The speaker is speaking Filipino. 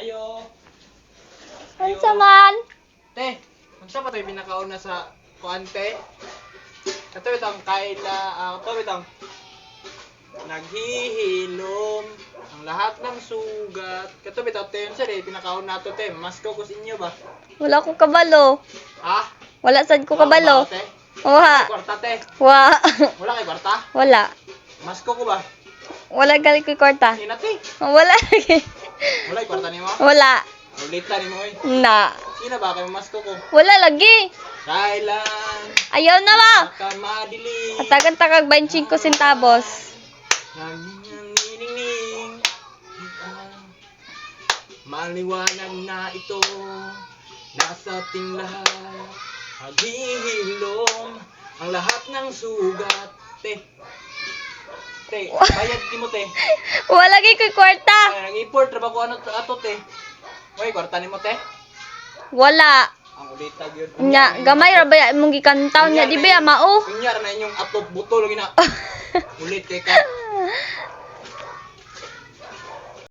Ayo. Ano sa man? Te, unsa pa tayo pinakauna sa kuante? Kato bitang kaila, kato bitang naghihilom ang lahat ng sugat. Kato bitaw te, unsa di pinakauna to te? Mas ko kus inyo ba? Wala ko kabalo. Ha? Wala sad ko Wala kabalo. ba, te? Wa. Kwarta te. Wa. Wala kay kwarta? Wala. Mas ko ba? Wala gali ko kwarta. Ina te. Wala lagi. Wala kay kwarta nimo? Wala. Ulita nimo oy. Na. Sino ba kay mas ko? Wala lagi. Kailan Ayaw na ba? ka madili? Atagan-tagag 25 centavos. Nangingining maliwanag na ito nasa ating lahat. Naghihilom ang lahat ng sugat. Te, bayad di mo te. Wala lagi ko kwarta. Ay, nag-import ra ba ko ano ato te? Way, kwarta nimo te? Wala. Ang ulita gyud. Nya, gamay ra ba imong gikantaw nya di ba mao? Kunyar na inyong atop butol gina. Ulit kay ka.